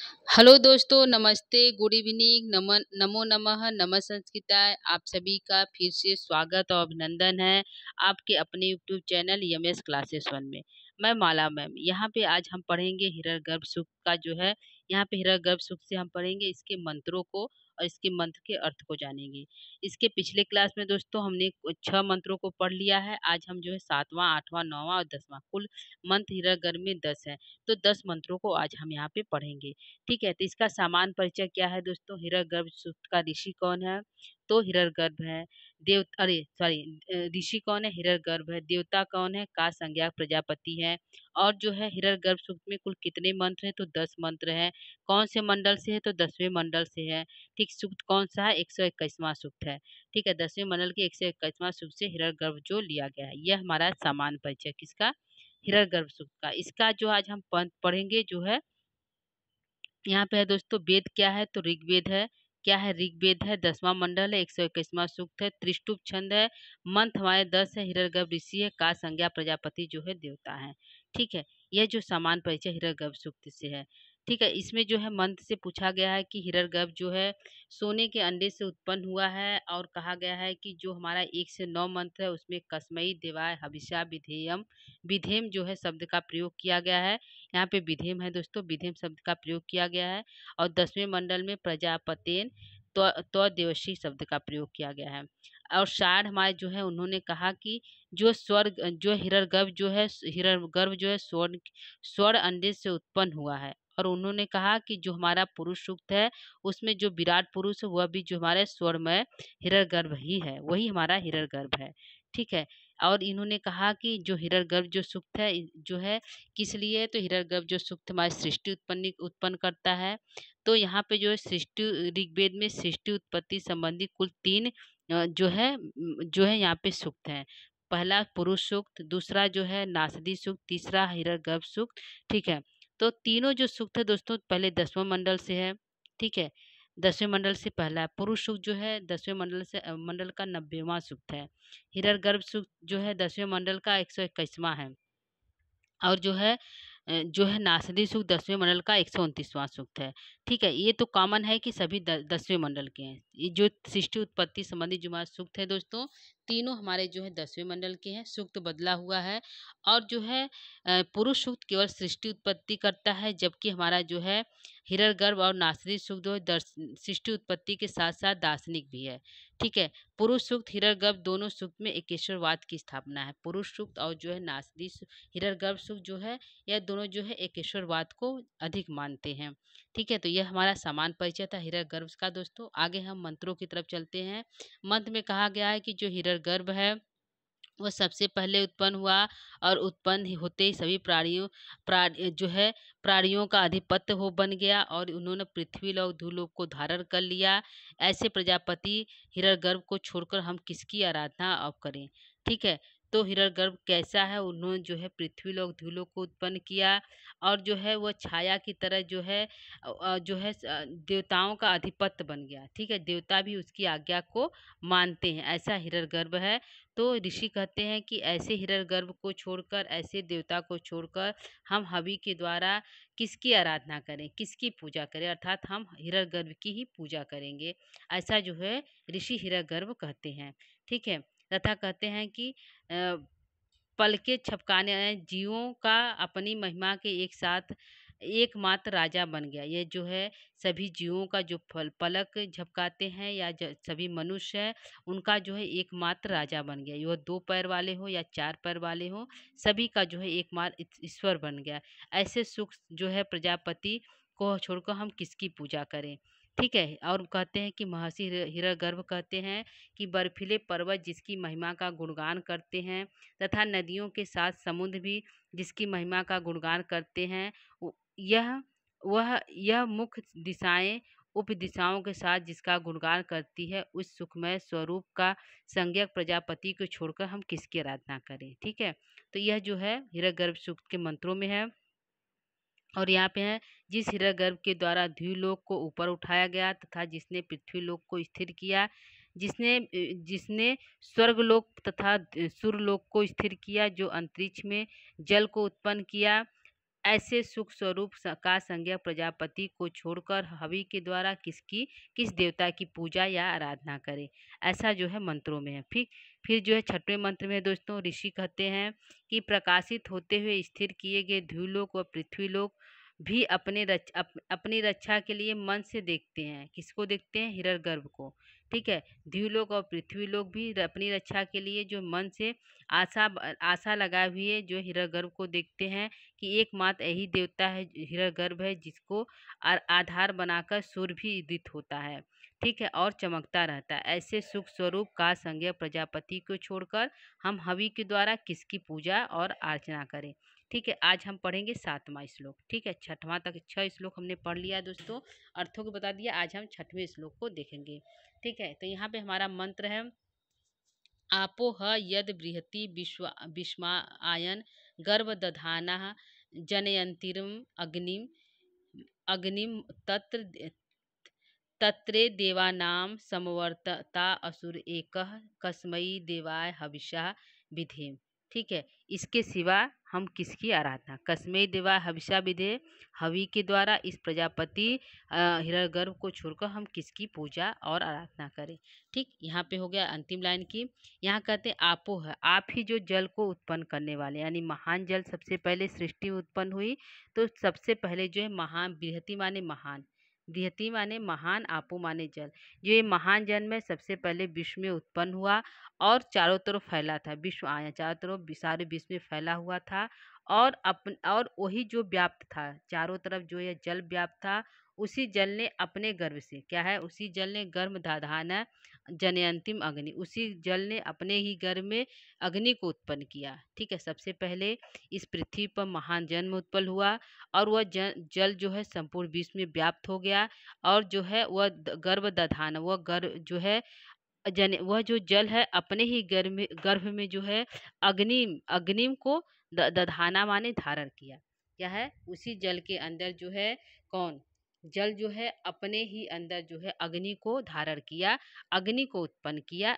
Hello दोस्तों, नमस्ते, good evening, नमो नमः, नमः संस्कृताय। आप सभी का फिर से स्वागत और अभिनंदन है आपके अपने यूट्यूब चैनल यमएस क्लासेस वन में। मैं माला मैम। यहाँ पे आज हम पढ़ेंगे हिरण्यगर्भ सूक्त का जो है, यहाँ पे हिरण्यगर्भ सूक्त से हम पढ़ेंगे इसके मंत्रों को और इसके मंत्र के अर्थ को जानेंगे। इसके पिछले क्लास में दोस्तों हमने 6 मंत्रों को पढ़ लिया है। आज हम जो है 7वां, 8वां, 9वां और 10वां कुल मंत्र हिरण्यगर्भ में 10 हैं। तो 10 मंत्रों को आज हम यहाँ पे पढ़ेंगे। ठीक है, तो इसका सामान्य परिचय क्या है दोस्तों? हिरण्यगर्भ सूक्त का ऋषि कौन है? तो हिरण्यगर्भ है। देव अरे सॉरी, ऋषि कौन है? हिरण्यगर्भ है। देवता कौन है? का संज्ञा प्रजापति है। और जो है हिरण्यगर्भ सूक्त में कुल कितने मंत्र हैं? तो 10 मंत्र है। कौन से मंडल से है? तो 10वें मंडल से है। ठीक, सूक्त कौन सा है? 121वां सूक्त है। ठीक है, 10वें मंडल के 121वां सूक्त से हिरण्यगर्भ जो लिया गया है, यह हमारा सामान्य परिचय किसका? हिरण्यगर्भ सूक्त का। इसका जो आज हम पढ़ेंगे जो है, यहाँ पे है दोस्तों, वेद क्या है? तो ऋग्वेद है। क्या है? ऋग्वेद है। 10वां मंडल है। 121वां सूक्त है। त्रिष्टुप छंद है। मंत्र हमारे 10 है। हिरण्यगर्भ ऋषि है। का संज्ञा प्रजापति जो है देवता है। ठीक है, यह जो सामान्य परिचय हिरण्यगर्भ सूक्त से है। ठीक है, इसमें जो है मंत्र से पूछा गया है कि हिरण्यगर्भ जो है सोने के अंडे से उत्पन्न हुआ है, और कहा गया है कि जो हमारा 1 से 9 मंत्र है उसमें कसमई देवाय हविषा विधेयम, विधेम जो है शब्द का प्रयोग किया गया है। यहाँ पे विधेम है दोस्तों, विधेम शब्द का प्रयोग किया गया है। और 10वें मंडल में प्रजापतेन तो देवशी शब्द का प्रयोग किया गया है। और शार हमारे जो है उन्होंने कहा कि जो स्वर्ग जो हिरण्यगर्भ जो है स्वर्ण अंडे से उत्पन्न हुआ है। और उन्होंने कहा कि जो हमारा पुरुष सूक्त है उसमें जो विराट पुरुष है वह भी जो हमारे स्वर्णमय हिरण्यगर्भ ही है, वही हमारा हिरण्यगर्भ है। ठीक है, और इन्होंने कहा कि जो हिरण्यगर्भ जो सूक्त है जो है किस लिए? तो हिरण्यगर्भ जो सूक्त हमारी सृष्टि उत्पन्न करता है। तो यहाँ पे जो है सृष्टि, ऋग्वेद में सृष्टि उत्पत्ति संबंधी कुल 3 जो है यहाँ पे सूक्त हैं। पहला पुरुष सूक्त, दूसरा जो है नासदी सूक्त, तीसरा हिरण्यगर्भ सूक्त। ठीक है, तो तीनों जो सूक्त है दोस्तों पहले 10वें मंडल से है। ठीक है, 10वें मंडल से पहला है। पुरुष सूक्त जो है 10वें मंडल से मंडल का 90वां सूक्त है। हिरण्यगर्भ सूक्त जो है 10वें मंडल का 121वां है। और जो है नासदी सूक्त 10वें मंडल का 129वां सूक्त है। ठीक है, ये तो कॉमन है कि सभी 10वें मंडल के हैं। ये जो सृष्टि उत्पत्ति संबंधी जो हमारा सूक्त है दोस्तों, तीनों हमारे जो है 10वें मंडल के हैं। सूक्त बदला हुआ है। और जो है पुरुष सूक्त केवल सृष्टि उत्पत्ति करता है, जबकि हमारा जो है हिरण्यगर्भ और नासदी सूक्त जो है सृष्टि उत्पत्ति के साथ साथ दार्शनिक भी है। ठीक है, पुरुष सूक्त हिरण्यगर्भ दोनों सूक्त में एकेश्वरवाद की स्थापना है। पुरुष सूक्त और जो है नासदी हिरण्यगर्भ सूक्त जो है, यह दोनों जो है एकेश्वरवाद को अधिक मानते हैं। ठीक है, तो यह हमारा समान परिचय था हिरण्यगर्भ का दोस्तों। आगे हम मंत्रों की तरफ चलते हैं। मंत्र में कहा गया है कि जो हिरण्यगर्भ है वह सबसे पहले उत्पन्न हुआ, और उत्पन्न होते ही सभी जो है प्राणियों का अधिपत्य हो बन गया, और उन्होंने पृथ्वी लोक भूलोक को धारण कर लिया। ऐसे प्रजापति हिरण्यगर्भ को छोड़कर हम किसकी आराधना अब करें? ठीक है, तो हिरण्यगर्भ कैसा है? उन्होंने जो है पृथ्वी लोक भूलोक को उत्पन्न किया, और जो है वह छाया की तरह जो है देवताओं का अधिपत्य बन गया। ठीक है, देवता भी उसकी आज्ञा को मानते हैं। ऐसा हिरण्यगर्भ है। तो ऋषि कहते हैं कि ऐसे हिरण्यगर्भ को छोड़कर, ऐसे देवता को छोड़कर हम हवि के द्वारा किसकी आराधना करें, किसकी पूजा करें? अर्थात हम हिरण्यगर्भ की ही पूजा करेंगे। ऐसा जो है ऋषि हिरण्यगर्भ कहते हैं। ठीक है, तथा कहते हैं कि पलके झपकाने जीवों का अपनी महिमा के एक साथ एकमात्र राजा बन गया। ये जो है सभी जीवों का जो पलक झपकाते हैं, या सभी मनुष्य है उनका जो है एकमात्र राजा बन गया। वह 2 पैर वाले हो या 4 पैर वाले हो, सभी का जो है एकमात्र ईश्वर बन गया। ऐसे सुख जो है प्रजापति को छोड़कर हम किसकी पूजा करें? ठीक है, और कहते हैं कि महर्षि हिरण्यगर्भ कहते हैं कि बर्फीले पर्वत जिसकी महिमा का गुणगान करते हैं, तथा नदियों के साथ समुद्र भी जिसकी महिमा का गुणगान करते हैं, यह यह मुख्य दिशाएं उपदिशाओं के साथ जिसका गुणगान करती है, उस सुखमय स्वरूप का संज्ञक प्रजापति को छोड़कर हम किसकी आराधना करें? ठीक है, तो यह जो है हिरण्यगर्भ सूक्त के मंत्रों में है। और यहाँ पे है, जिस हिरण्यगर्भ के द्वारा द्युलोक को ऊपर उठाया गया, तथा जिसने पृथ्वीलोक को स्थिर किया, जिसने स्वर्गलोक तथा सुरलोक को स्थिर किया, जो अंतरिक्ष में जल को उत्पन्न किया, ऐसे सुख स्वरूप का संज्ञक प्रजापति को छोड़कर हवि के द्वारा किस देवता की पूजा या आराधना करे। ऐसा जो है मंत्रों में है। फिर जो है छठवें मंत्र में दोस्तों ऋषि कहते हैं कि प्रकाशित होते हुए स्थिर किए गए द्युलोक व पृथ्वीलोक भी अपनी रक्षा के लिए मन से देखते हैं। किसको देखते हैं? हिरण्यगर्भ को। ठीक है। द्युलोक और पृथ्वीलोक भी अपनी रक्षा के लिए जो मन से आशा आशा लगाए हुए जो हिरण्यगर्भ को देखते हैं कि एकमात्र यही देवता है, हिरण्यगर्भ है, जिसको आधार बनाकर सूर्य भी उदित होता है। ठीक है। और चमकता रहता है। ऐसे सुख स्वरूप का संज्ञ प्रजापति को छोड़कर हम हवि के द्वारा किसकी पूजा और अर्चना करें। ठीक है। आज हम पढ़ेंगे 7वां श्लोक। ठीक है। 6वां तक 6 श्लोक हमने पढ़ लिया दोस्तों, अर्थों को बता दिया। आज हम 6वें श्लोक को देखेंगे। ठीक है। तो यहाँ पे हमारा मंत्र है आपो ह यद बृहति विश्वायन गर्भदधानः जनयन्तीर्म अग्निम अग्निम तत्रे देवानां समवर्तता असुर एकः कस्मै देवाय हविषा विधेम। ठीक है। इसके सिवा हम किसकी आराधना? कस्मै देवाय हविषा विधे, हवि के द्वारा इस प्रजापति हिरण्यगर्भ को छोड़कर हम किसकी पूजा और आराधना करें। ठीक। यहाँ पे हो गया अंतिम लाइन की। यहाँ कहते हैं आपो है, आप ही जो जल को उत्पन्न करने वाले, यानी महान जल सबसे पहले सृष्टि उत्पन्न हुई तो सबसे पहले जो है महान, बृहति माने महान, बृहति माने महान, आपो माने जल। जो ये महान जल में सबसे पहले विश्व में उत्पन्न हुआ और चारों तरफ फैला था। विश्व आया चारों तरफ सारे विश्व में फैला हुआ था। और वही जो व्याप्त था चारों तरफ, जो ये जल व्याप्त था, उसी जल ने अपने गर्भ से, क्या है, उसी जल ने गर्भ धाधाना जनयंतिम अग्नि, उसी जल ने अपने ही गर्भ में अग्नि को उत्पन्न किया। ठीक है। सबसे पहले इस पृथ्वी पर महान जन्म उत्पन्न हुआ और वह जल जो है संपूर्ण विश्व में व्याप्त हो गया। और जो है वह गर्भ दधाना, वह गर्भ जो है वह जो जल है अपने ही गर्भ में जो है अग्निम को दधाना माने धारण किया। क्या है? उसी जल के अंदर जो है कौन, जल जो है अपने ही अंदर जो है अग्नि को धारण किया, अग्नि को उत्पन्न किया।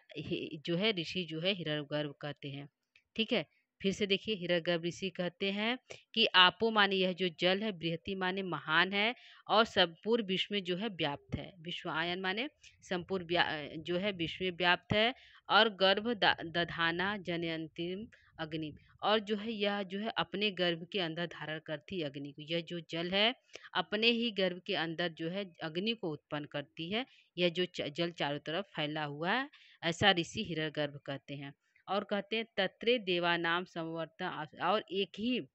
जो है ऋषि जो है हिरण्यगर्भ कहते हैं। ठीक है। फिर से देखिए, हिरण्यगर्भ ऋषि कहते हैं कि आपो माने यह जो जल है, बृहति माने महान है और संपूर्ण विश्व में जो है व्याप्त है। विश्व आयन माने संपूर्ण जो है विश्व में व्याप्त है। और गर्भ दधाना जनयंतीम अग्नि, और जो है यह जो है अपने गर्भ के अंदर धारण करती अग्नि को। यह जो जल है अपने ही गर्भ के अंदर जो है अग्नि को उत्पन्न करती है। यह जो जल चारों तरफ फैला हुआ है, ऐसा ऋषि हिरण्यगर्भ कहते हैं। और कहते हैं तत्रे देवानाम समवर्तन, और एक ही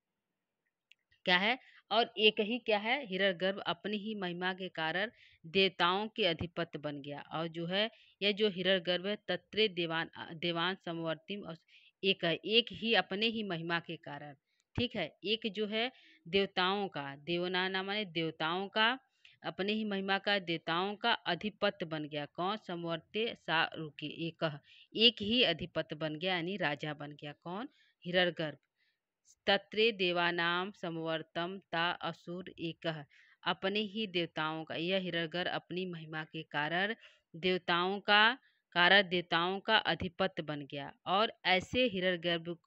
क्या है, और एक ही क्या है, हिरण्यगर्भ अपनी ही महिमा के कारण देवताओं के अधिपति बन गया। और जो है यह जो हिरण्यगर्भ है तत्रे देवान समवर्तिम, और एक है, एक ही अपने ही महिमा के कारण। ठीक है। एक जो है देवताओं का, देवना माने देवताओं का, अपने ही महिमा का देवताओं का अधिपति बन गया। कौन? समवर्ते सा रुके एक ही अधिपति बन गया, यानी राजा बन गया। कौन? हिरण्यगर्भ। तत्रे देवानाम समवर्तम ता असुर एकः, अपने ही देवताओं का, यह हिरण्यगर्भ अपनी महिमा के देवताओं का अधिपति बन गया। और ऐसे हिरण्यगर्भ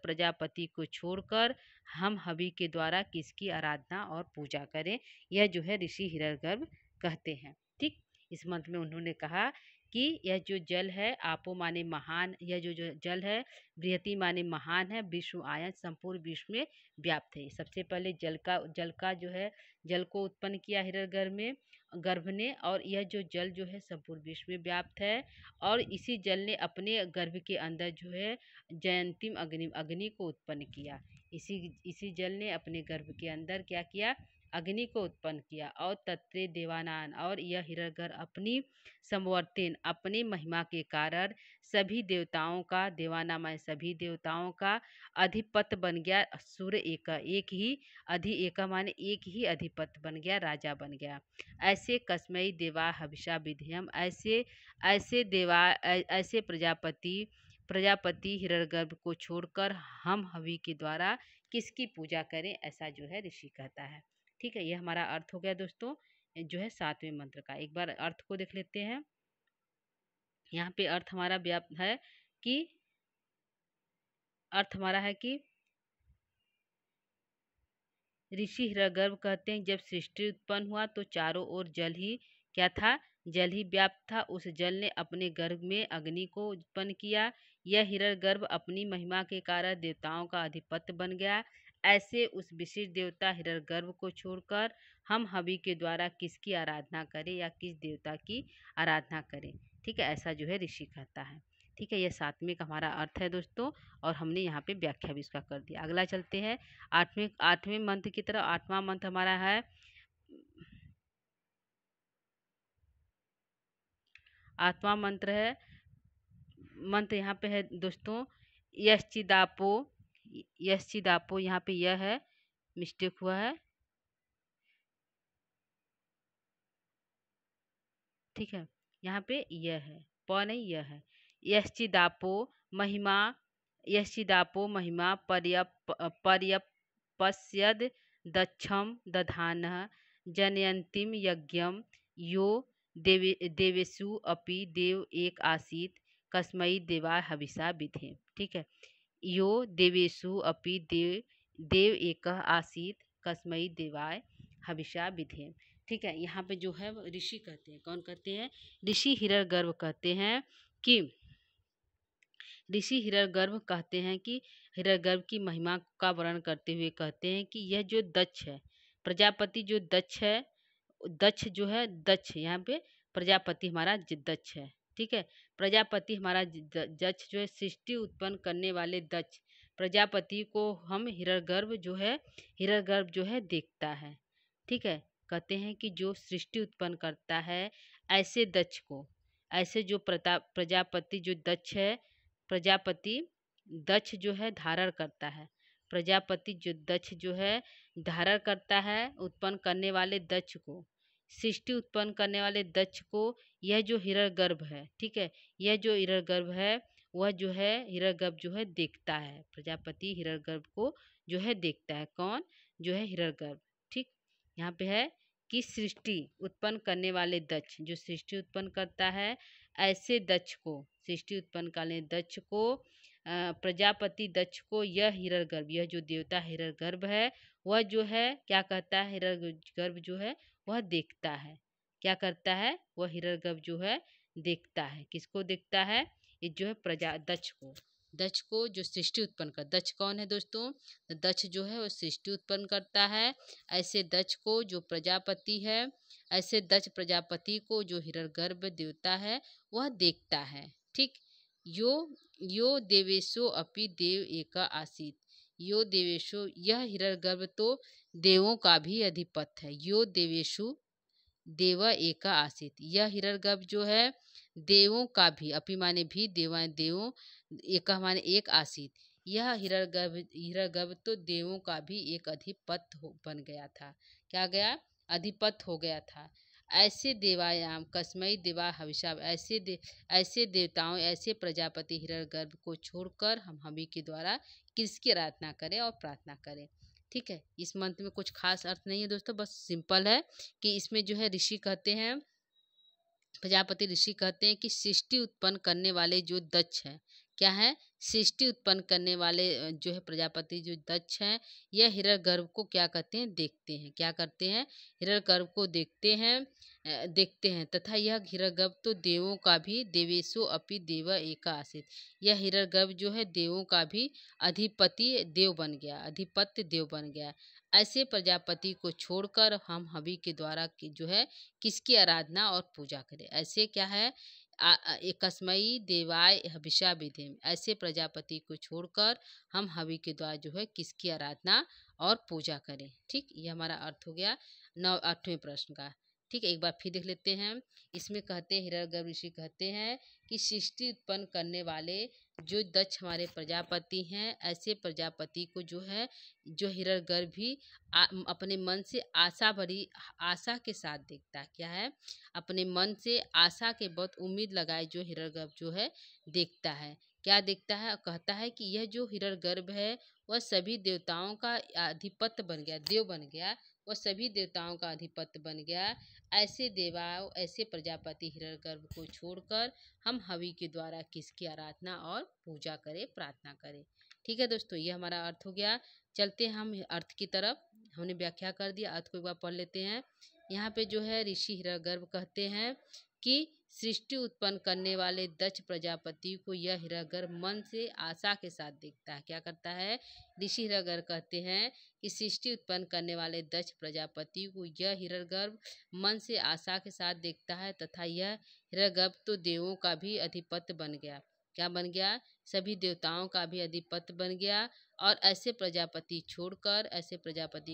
प्रजापति को छोड़कर हम हवि के द्वारा किसकी आराधना और पूजा करें। यह जो है ऋषि हिरण्यगर्भ कहते हैं। ठीक। इस मंत्र में उन्होंने कहा कि यह जो जल है आपो माने महान, यह जो जल है बृहति माने महान है, विश्व आयन संपूर्ण विश्व में व्याप्त है। सबसे पहले जल का जो है जल को उत्पन्न किया हिरण्यगर्भ गर्भ ने, और यह जो जल जो है संपूर्ण विश्व में व्याप्त है। और इसी जल ने अपने गर्भ के अंदर जो है जयंतिम अग्नि को उत्पन्न किया। इसी जल ने अपने गर्भ के अंदर क्या किया? अग्नि को उत्पन्न किया। और तत्रे देवानान, और यह हिरण्यगर्भ अपनी समवर्तिन, अपनी महिमा के कारण सभी देवताओं का, देवानाम है सभी देवताओं का अधिपति बन गया। सूर्य एक ही एक माने एक ही अधिपति बन गया, राजा बन गया। ऐसे कस्मई देवा हविषा विधेयम, ऐसे प्रजापति हिरण्यगर्भ को छोड़कर हम हवि के द्वारा किसकी पूजा करें, ऐसा जो है ऋषि कहता है। ठीक है। यह हमारा अर्थ हो गया दोस्तों जो है 7वें मंत्र का। एक बार अर्थ को देख लेते हैं। यहाँ पे अर्थ हमारा व्याप्त है कि अर्थ हमारा है कि ऋषि हिरण्यगर्भ कहते हैं जब सृष्टि उत्पन्न हुआ तो चारों ओर जल ही क्या था, जल ही व्याप्त था। उस जल ने अपने गर्भ में अग्नि को उत्पन्न किया। यह हिरण्यगर्भ अपनी महिमा के कारण देवताओं का अधिपति बन गया। ऐसे उस विशिष्ट देवता हिरण्यगर्भ को छोड़कर हम हवि के द्वारा किसकी आराधना करें या किस देवता की आराधना करें। ठीक है, ऐसा जो है ऋषि कहता है। ठीक है, यह सातवें का हमारा अर्थ है दोस्तों, और हमने यहाँ पे व्याख्या भी इसका कर दिया। अगला चलते हैं आठवें आठवें मंत्र की तरफ। आठवां मंत्र हमारा है, आठवां मंत्र है, मंत्र यहाँ पे है दोस्तों यश्चिदापो। यश्चिदापो यहाँ पे यह है, मिस्टेक हुआ है। ठीक है, यहाँ पे यह है, प नहीं यह है। यश्चिदापो महिमा, यश्चिदापो महिमा पर्यपश्यद दक्षम दधानः जनयन्तीम यज्ञम यो देवेषु अपि देव एक आसीत कस्मै देवाय हविषा विधे। ठीक है, यो देवेषु अपि देव एक आसीत कस्मै देवाय हविषा विधे। ठीक है, यहाँ पे जो है ऋषि कहते हैं, कौन कहते हैं, ऋषि हिरण्यगर्भ कहते हैं कि ऋषि हिरण्यगर्भ कहते हैं कि हिरण्यगर्भ की महिमा का वर्णन करते हुए कहते हैं कि यह जो दक्ष है, प्रजापति जो दक्ष है, दक्ष जो है, दक्ष यहाँ पे प्रजापति हमारा दक्ष है। ठीक है, प्रजापति हमारा दक्ष जो है, सृष्टि उत्पन्न करने वाले दक्ष प्रजापति को हम हिरण्यगर्भ जो है, हिरण्यगर्भ जो है देखता है। ठीक है, कहते हैं कि जो सृष्टि उत्पन्न करता है ऐसे दक्ष को, ऐसे जो प्रजापति जो दक्ष है, प्रजापति दक्ष जो है धारण करता है, प्रजापति जो दक्ष जो है धारण करता है उत्पन्न करने वाले दक्ष को, सृष्टि उत्पन्न करने वाले दक्ष को, यह जो हिरण्यगर्भ है, ठीक है, यह जो हिरण्यगर्भ है वह जो है हिरण्यगर्भ जो है देखता है, प्रजापति हिरण्यगर्भ को जो है देखता है। कौन, जो है हिरण्यगर्भ। ठीक, यहाँ पे है कि सृष्टि उत्पन्न करने वाले दक्ष, जो सृष्टि उत्पन्न करता है ऐसे दक्ष को, सृष्टि उत्पन्न करने दक्ष को, प्रजापति दक्ष को यह हिरण्यगर्भ, यह जो देवता हिरण्यगर्भ है वह जो है क्या कहता है, हिरण्यगर्भ जो है वह देखता है। क्या करता है, वह हिरण्यगर्भ जो है देखता है। किसको देखता है, ये जो है प्रजा दक्ष को, दक्ष को जो सृष्टि उत्पन्न कर, दक्ष कौन है दोस्तों, दक्ष जो है वो सृष्टि उत्पन्न करता है। ऐसे दक्ष को जो प्रजापति है, ऐसे दक्ष प्रजापति को जो हिरण्यगर्भ देवता है वह देखता है। ठीक, यो यो देवेशो अपि देव एका आसीत, यो देवेशो, यह हिरण्यगर्भ तो देवों का भी अधिपति है। यो देवेशु देव एका आसीत, यह हिरण्यगर्भ जो है देवों का भी, अपि माने भी, देवा देवों, एक माने एक आसीत, यह हिरण्यगर्भ तो देवों का भी एक अधिपति बन गया था। क्या गया, अधिपति हो गया था। ऐसे देवायाम कस्मै देवा हविषा, ऐसे देवताओं, ऐसे प्रजापति हिरण्यगर्भ को छोड़कर हम हवि के द्वारा किसकी आराधना करें और प्रार्थना करें। ठीक है, इस मंत्र में कुछ खास अर्थ नहीं है दोस्तों, बस सिंपल है कि इसमें जो है ऋषि कहते हैं, प्रजापति ऋषि कहते हैं कि सृष्टि उत्पन्न करने वाले जो दक्ष हैं, क्या है, सृष्टि उत्पन्न करने वाले जो है प्रजापति जो दक्ष हैं, यह हिरण्यगर्भ को क्या कहते हैं, देखते हैं। क्या करते हैं, हिरण्यगर्भ को देखते हैं, देखते हैं, तथा यह हिरण्यगर्भ तो देवों का भी, देवेशो अपि देव एका आसीत, यह हिरण्यगर्भ जो है देवों का भी अधिपति देव बन गया, अधिपत्य देव बन गया। ऐसे प्रजापति को छोड़कर हम हवि के द्वारा की जो है किसकी आराधना और पूजा करें। ऐसे क्या है, एकस्मयी देवाय हविषा विधि, ऐसे प्रजापति को छोड़कर हम हवि के द्वारा जो है किसकी आराधना और पूजा करें। ठीक, ये हमारा अर्थ हो गया 8वें प्रश्न का। ठीक है, एक बार फिर देख लेते हैं। इसमें कहते हैं, हिरण्यगर्भ ऋषि कहते हैं कि सृष्टि उत्पन्न करने वाले जो दक्ष हमारे प्रजापति हैं, ऐसे प्रजापति को जो है, जो हिरण्यगर्भ भी अपने मन से आशा भरी, आशा के साथ देखता है। क्या है, अपने मन से आशा के बहुत उम्मीद लगाए जो हिरण्यगर्भ जो है देखता है। क्या देखता है, कहता है कि यह जो हिरण्यगर्भ है वह सभी देवताओं का अधिपति बन गया, देव बन गया, वह सभी देवताओं का अधिपति बन गया। ऐसे देवाओं, ऐसे प्रजापति हिरण्यगर्भ को छोड़कर हम हवि के द्वारा किसकी आराधना और पूजा करें, प्रार्थना करें। ठीक है दोस्तों, ये हमारा अर्थ हो गया। चलते हैं हम अर्थ की तरफ। हमने व्याख्या कर दिया, अर्थ को एक बार पढ़ लेते हैं। यहाँ पे जो है ऋषि हिरण्यगर्भ कहते हैं कि सृष्टि उत्पन्न करने वाले दक्ष प्रजापति को यह हिरण्यगर्भ मन से आशा के साथ देखता है। क्या करता है? ऋषि हिरण्यगर्भ कहते हैं कि सृष्टि उत्पन्न करने वाले दक्ष प्रजापति को यह हिरण्यगर्भ मन से आशा के साथ देखता है तथा यह हिरण्यगर्भ तो देवों का भी अधिपति बन गया। क्या बन गया? सभी देवताओं का भी अधिपति बन गया। और ऐसे प्रजापति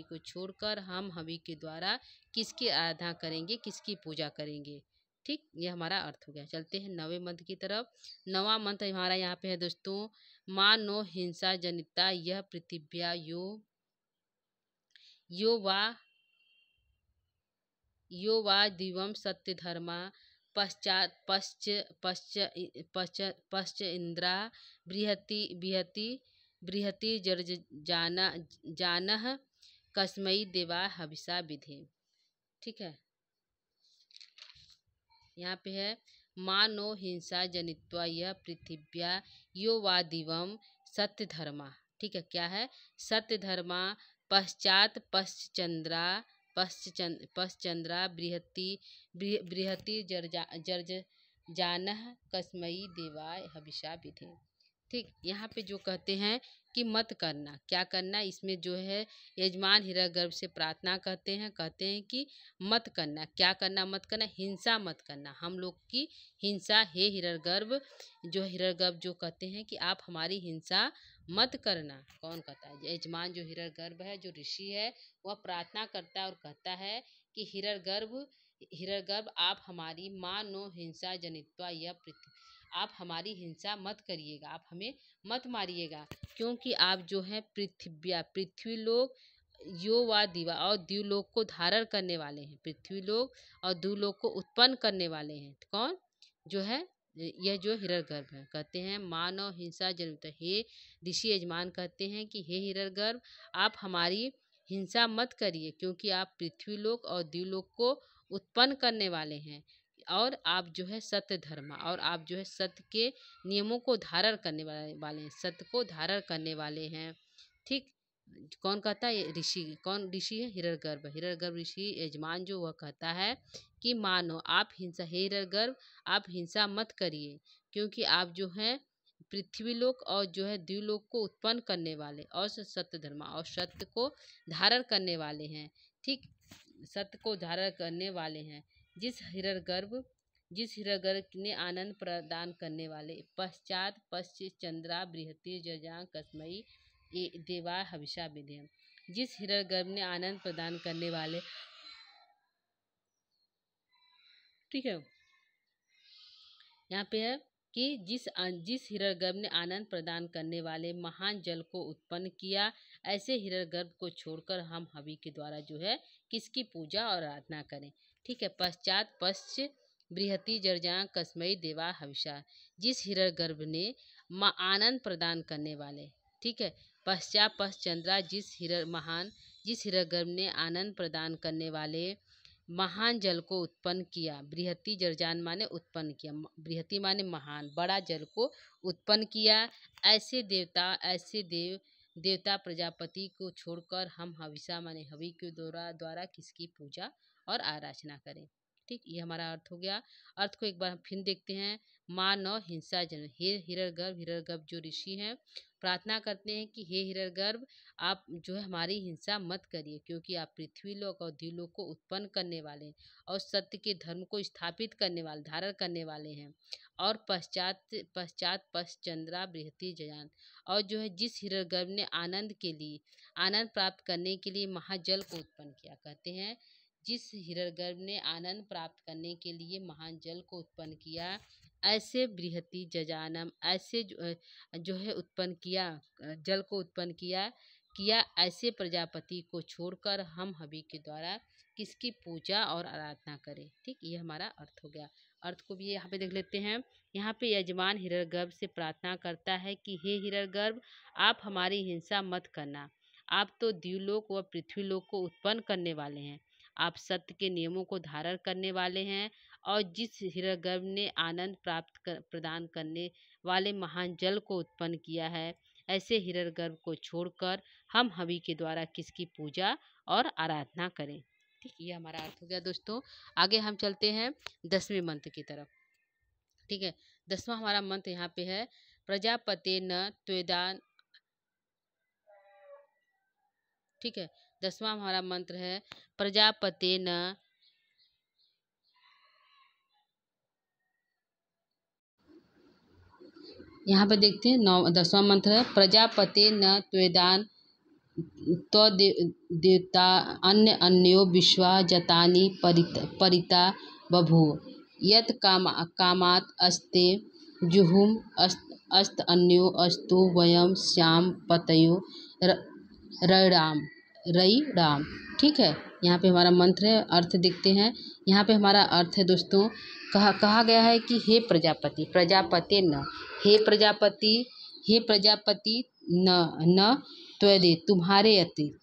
को छोड़कर हम हवि के द्वारा किसकी आराधना करेंगे, किसकी पूजा करेंगे। ठीक, ये हमारा अर्थ हो गया। चलते हैं नवे मंत्र की तरफ। नवा मंत्र हमारा यहाँ पे है दोस्तों, माँ नो हिंसा जनिता यह पृथिव्या यो वा दिवम सत्य धर्मा पश्चात पश्च इंद्रा बृहति जर्ज जानह कस्मई देवा हविषा विधे। ठीक है, यहाँ पे है मानो हिंसा जनित्वा यह पृथिव्या यो वा दिवम सत्य धर्मा। ठीक है, क्या है? सत्य धर्मा पश्चात पश्चंद्रा बृहति जर्ज जानह कस्मई देवाय हविषा विधे। ठीक, यहाँ पे जो कहते हैं कि मत करना, क्या करना, इसमें जो है यजमान हिरण्यगर्भ से प्रार्थना कहते हैं कि मत करना। क्या करना? मत करना, हिंसा मत करना, हम लोग की हिंसा हे हिरण्यगर्भ। हिरण्यगर्भ जो कहते हैं कि आप हमारी हिंसा मत करना। कौन कहता है? यजमान जो हिरण्यगर्भ है, जो ऋषि है, वह प्रार्थना करता है और कहता है कि हिरण्यगर्भ आप हमारी माँ नो हिंसा जनित्वा यह पृथ्वी, आप हमारी हिंसा मत करिएगा, आप हमें मत मारिएगा, क्योंकि आप जो है पृथ्वी लोक यो वा दिवा और द्युलोक को धारण करने वाले हैं। पृथ्वी लोक और द्युलोक को उत्पन्न करने वाले हैं। कौन? जो है यह जो हिरण्यगर्भ है। कहते हैं मानव हिंसा जनित, हे ऋषि यजमान कहते हैं कि हे हिरण्यगर्भ आप हमारी हिंसा मत करिए, क्योंकि आप पृथ्वी लोक और द्युलोक को उत्पन्न करने वाले हैं और आप जो है सत्य धर्म और आप जो है सत्य के नियमों को धारण करने वाले हैं, सत्य को धारण करने वाले हैं। ठीक, कौन कहता है? ऋषि। कौन ऋषि है? हिरण्यगर्भ ऋषि यजमान जो वह कहता है कि मानो आप हिंसा, हे हिरण्यगर्भ आप हिंसा मत करिए, क्योंकि आप जो है पृथ्वी लोक और जो है द्युलोक को उत्पन्न करने वाले और सत्य धर्म और सत्य को धारण करने वाले हैं। ठीक, सत्य को धारण करने वाले हैं। जिस हिरण्यगर्भ ने आनंद प्रदान करने वाले पश्चात चंद्रा बृहति जजा कस्मई देवा हविषा विधे। जिस हिरण्यगर्भ ने आनंद प्रदान करने वाले, ठीक है, यहाँ पे है कि जिस हिरण्यगर्भ ने आनंद प्रदान करने वाले महान जल को उत्पन्न किया, ऐसे हिरण्यगर्भ को छोड़कर हम हवि के द्वारा जो है किसकी पूजा और आराधना करें। ठीक है, पश्चात बृहति जर्जा कस्मई देवा हविषा। जिस हिरण्यगर्भ ने आनंद प्रदान करने वाले, ठीक है, पश्चात चंद्रा जिस हिरण्यगर्भ ने आनंद प्रदान करने वाले महान जल को उत्पन्न किया। बृहति जर्जान माने उत्पन्न किया, बृहति माने महान, बड़ा जल को उत्पन्न किया। ऐसे देवता प्रजापति को छोड़कर हम हविषा माने हवि के द्वारा किसकी पूजा और आराधना करें। ठीक, ये हमारा अर्थ हो गया। अर्थ को एक बार हम फिर देखते हैं। माँ न हिंसा जन, हे हिरण्यगर्भ जो ऋषि हैं प्रार्थना करते हैं कि हे हिरण्यगर्भ आप जो है हमारी हिंसा मत करिए, क्योंकि आप पृथ्वी लोक और द्युलोक को उत्पन्न करने वाले हैं और सत्य के धर्म को स्थापित करने वाले, धारण करने वाले हैं। और पश्चात चंद्रा बृहति जयान, और जो है जिस हिरण्यगर्भ ने आनंद प्राप्त करने के लिए महाजल को उत्पन्न किया। कहते हैं जिस हिरण्यगर्भ ने आनंद प्राप्त करने के लिए महान जल को उत्पन्न किया, ऐसे बृहति जजानम, ऐसे जो है उत्पन्न किया, जल को उत्पन्न किया ऐसे प्रजापति को छोड़कर हम हवि के द्वारा किसकी पूजा और आराधना करें। ठीक, ये हमारा अर्थ हो गया। अर्थ को भी यहाँ पे देख लेते हैं। यहाँ पे यजमान हिरण्यगर्भ से प्रार्थना करता है कि हे हिरण्यगर्भ आप हमारी हिंसा मत करना, आप तो द्युलोक व पृथ्वीलोक को उत्पन्न करने वाले हैं, आप सत्य के नियमों को धारण करने वाले हैं। और जिस हिरण्यगर्भ ने आनंद प्रदान करने वाले महान जल को उत्पन्न किया है, ऐसे हिरण्यगर्भ को छोड़कर हम हवि के द्वारा किसकी पूजा और आराधना करें। ठीक, ये हमारा अर्थ हो गया दोस्तों। आगे हम चलते हैं 10वें मंत्र की तरफ। ठीक है, 10वां हमारा मंत्र यहाँ पे है प्रजापते न त्वेदान। ठीक है, 10वां हमारा मंत्र है प्रजापते न, यहाँ पे देखते हैं 10वां मंत्र है प्रजापते न त्वेदान तो देवता अन्य अन्यो विश्वा जतानि परिता बभूव यत कामात अस्ते जुहुम अस्त अन्यो अस्तु वयम श्याम पतयो रईराम रईराम। ठीक है, यहाँ पे हमारा मंत्र है, अर्थ देखते हैं। यहाँ पे हमारा अर्थ है दोस्तों, कहा गया है कि हे प्रजापति, प्रजापति न, हे प्रजापति, हे प्रजापति न त्वदे तुम्हारे अतिरिक्त,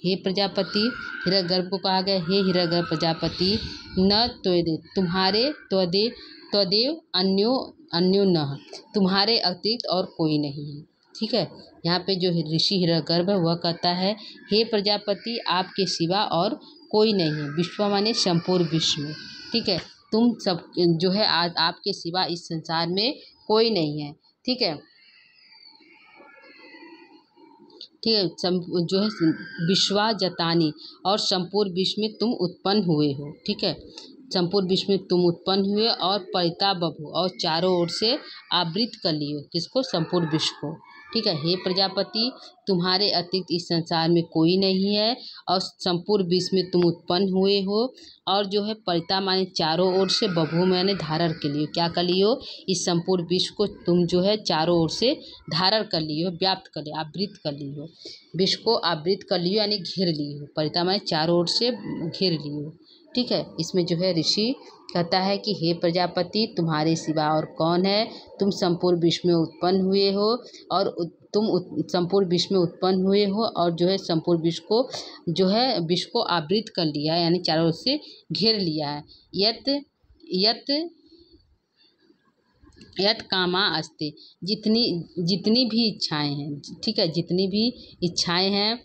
हे प्रजापति हिरण्यगर्भ को कहा गया, हे हिरण्यगर्भ प्रजापति न त्वदे तुम्हारे, त्वदेव अन्यो न, तुम्हारे अतिरिक्त और कोई नहीं है। ठीक है, यहाँ पे जो ऋषि हिरण्यगर्भ है वह कहता है हे प्रजापति आपके सिवा और कोई नहीं है, विश्व माने संपूर्ण विश्व में। ठीक है, तुम सब जो है आज आपके सिवा इस संसार में कोई नहीं है। ठीक है, ठीक है, जो है विश्वा जतानी, और संपूर्ण विश्व में तुम उत्पन्न हुए हो। ठीक है, संपूर्ण विश्व में तुम उत्पन्न हुए और परिता बभू, और चारों ओर से आवृत कर लियो, किसको, संपूर्ण विश्व को। ठीक है, हे प्रजापति तुम्हारे अतिरिक्त इस संसार में कोई नहीं है, और संपूर्ण विश्व में तुम उत्पन्न हुए हो, और जो है परिता माने चारों ओर से, बभू माने धारण के लिए, क्या कर लियो, इस संपूर्ण विश्व को तुम जो है चारों ओर से धारण कर लियो, व्याप्त कर लियो, आवृत कर लियो, विश्व को आवृत कर लियो यानी घेर लियो, परिता माने चारों ओर से घेर लियो। ठीक है, इसमें जो है ऋषि कहता है कि हे प्रजापति तुम्हारे सिवा और कौन है, तुम संपूर्ण विश्व में उत्पन्न हुए हो, और तुम संपूर्ण विश्व में उत्पन्न हुए हो, और जो है संपूर्ण विश्व को जो है विश्व को आवृत कर लिया है यानी चारों ओर से घेर लिया है। यत यत यत कामा अस्ते, जितनी भी इच्छाएं हैं। ठीक है, जितनी भी इच्छाएं हैं,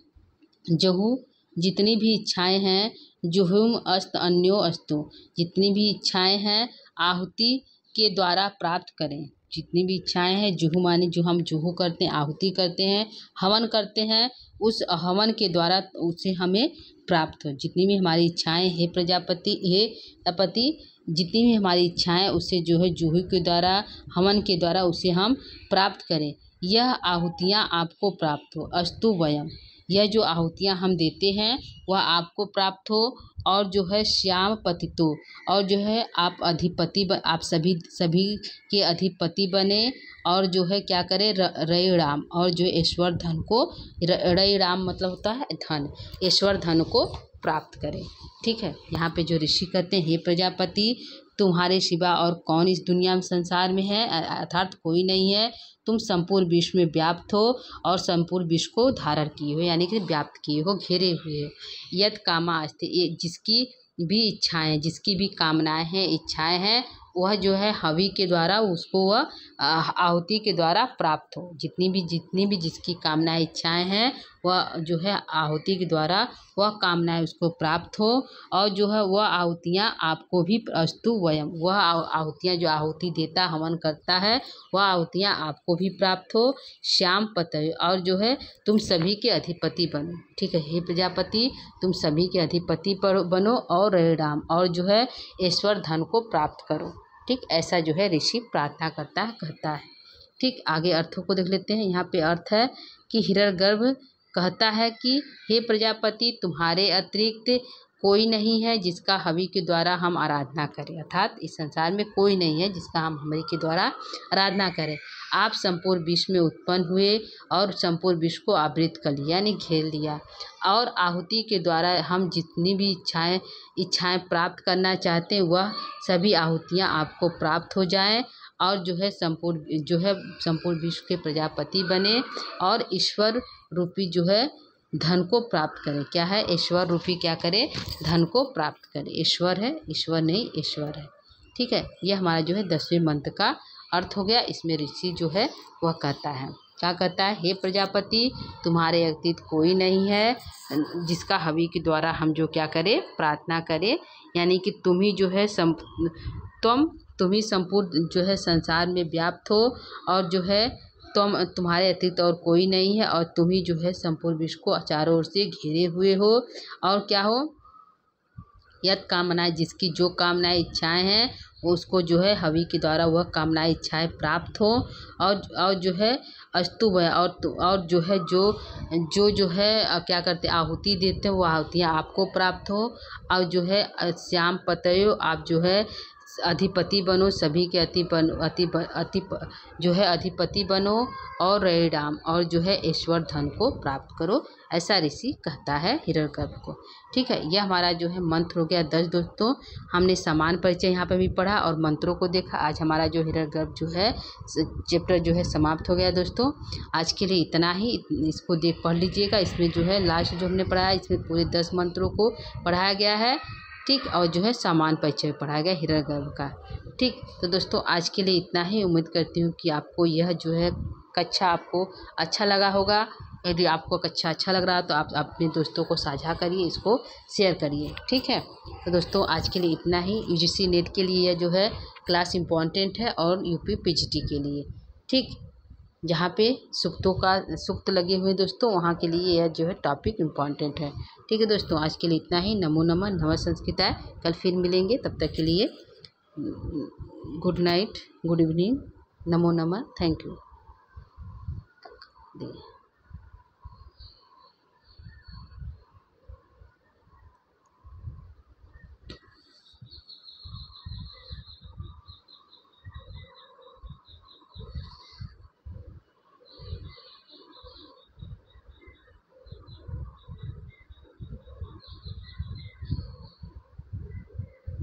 जहु जितनी भी इच्छाएं हैं, जुहुम अस्त अन्यो अस्तु, जितनी भी इच्छाएं हैं आहुति के द्वारा प्राप्त करें। जितनी भी इच्छाएं हैं, जुहू माने जो हम जुहू करते हैं, आहुति करते हैं, हवन करते हैं, उस हवन के द्वारा उसे हमें प्राप्त हो। जितनी भी हमारी इच्छाएं, हे प्रजापति, हे तपति, जितनी भी हमारी इच्छाएं उसे जो है जुहू के द्वारा, हवन के द्वारा उसे हम प्राप्त करें। यह आहुतियाँ आपको प्राप्त हो, अस्तु वयम, यह जो आहुतियाँ हम देते हैं वह आपको प्राप्त हो, और जो है श्याम पतितो, और जो है आप अधिपति आप सभी के अधिपति बने, और जो है क्या करें, रई राम, और जो ईश्वर धन को, रई राम मतलब होता है धन, ईश्वर धन को प्राप्त करें। ठीक है, यहाँ पे जो ऋषि कहते हैं हे प्रजापति तुम्हारे सिवा और कौन इस दुनिया में संसार में है, अर्थात कोई नहीं है, तुम संपूर्ण विश्व में व्याप्त हो, और संपूर्ण विश्व को धारण किए हो यानी कि व्याप्त किए हो, घेरे हुए हो। यद कामा अस्ति, ये जिसकी भी इच्छाएं, जिसकी भी कामनाएं हैं, इच्छाएं हैं, वह जो है हवि के द्वारा उसको वह आहुति के द्वारा प्राप्त हो। जितनी भी जिसकी कामनाएं, इच्छाएं हैं, वह जो है आहुति के द्वारा वह कामनाएं उसको प्राप्त हो, और जो है वह आहुतियाँ आपको भी अस्तु वयम, वह आहुतियाँ जो आहुति देता, हवन करता है, वह आहुतियाँ आपको भी प्राप्त हो। श्याम पतय, और जो है तुम सभी के अधिपति बनो। ठीक है, हे प्रजापति तुम सभी के अधिपति पर बनो, और राम, और जो है ईश्वर धन को प्राप्त करो। ठीक, ऐसा जो है ऋषि प्रार्थना कहता है। ठीक, आगे अर्थों को देख लेते हैं। यहाँ पे अर्थ है कि हिरण्यगर्भ कहता है कि हे प्रजापति तुम्हारे अतिरिक्त कोई नहीं है जिसका हवि के द्वारा हम आराधना करें, अर्थात इस संसार में कोई नहीं है जिसका हम हवि के द्वारा आराधना करें। आप संपूर्ण विश्व में उत्पन्न हुए, और संपूर्ण विश्व को आवृत कर लिया यानी घेर लिया, और आहुति के द्वारा हम जितनी भी इच्छाएं प्राप्त करना चाहते हैं वह सभी आहुतियाँ आपको प्राप्त हो जाएं, और जो है संपूर्ण विश्व के प्रजापति बने, और ईश्वर रूपी जो है धन को प्राप्त करें। क्या है, ईश्वर रूपी क्या करे, धन को प्राप्त करें। ईश्वर है, ईश्वर नहीं ईश्वर है। ठीक है, यह हमारा जो है 10वें मंत्र का अर्थ हो गया। इसमें ऋषि जो है वह कहता है। क्या कहता है, हे प्रजापति तुम्हारे अतीत कोई नहीं है जिसका हवि के द्वारा हम जो क्या करें, प्रार्थना करें। यानी कि तुम ही जो है तुम ही संपूर्ण जो है संसार में व्याप्त हो, और जो है तुम्हारे अतीत और कोई नहीं है, और तुम ही जो है संपूर्ण विश्व को चारों ओर से घेरे हुए हो। और क्या हो, यद कामनाएं, जिसकी जो कामनाएं इच्छाएं हैं उसको जो है हवि के द्वारा वह कामनाएं इच्छाएं प्राप्त हो। और जो है अस्तु है, और जो है जो है क्या करते आहुति देते हैं वो आहुतियाँ आपको प्राप्त हो। और जो है श्याम पतयो, आप जो है अधिपति बनो, सभी के जो है अधिपति बनो, और रैडाम, और जो है ईश्वर धन को प्राप्त करो, ऐसा ऋषि कहता है हिरण्यगर्भ को। ठीक है, यह हमारा जो है मंत्र हो गया 10 दोस्तों। हमने समान परिचय यहाँ पे भी पढ़ा और मंत्रों को देखा। आज हमारा जो हिरण्यगर्भ जो है चैप्टर जो है समाप्त हो गया दोस्तों। आज के लिए इतना ही, इसको पढ़ लीजिएगा। इसमें जो है लास्ट जो हमने पढ़ाया, इसमें पूरे 10 मंत्रों को पढ़ाया गया है। ठीक, और जो है समान परिचय पढ़ाया गया हिरण्यगर्भ का। ठीक, तो दोस्तों आज के लिए इतना ही। उम्मीद करती हूँ कि आपको यह जो है कक्षा आपको अच्छा लगा होगा। यदि आपको कक्षा अच्छा लग रहा है तो आप अपने दोस्तों को साझा करिए, इसको शेयर करिए। ठीक है, तो दोस्तों आज के लिए इतना ही। यूजीसी नेट के लिए यह जो है क्लास इम्पॉर्टेंट है, और यूपी पीजीटी के लिए। ठीक, जहाँ पे सुक्त लगे हुए दोस्तों, वहाँ के लिए यह जो है टॉपिक इम्पॉर्टेंट है। ठीक है दोस्तों, आज के लिए इतना ही। नमो नमः, नमः संस्कृताय। कल फिर मिलेंगे, तब तक के लिए गुड नाइट, गुड इवनिंग, नमो नमः, थैंक यू।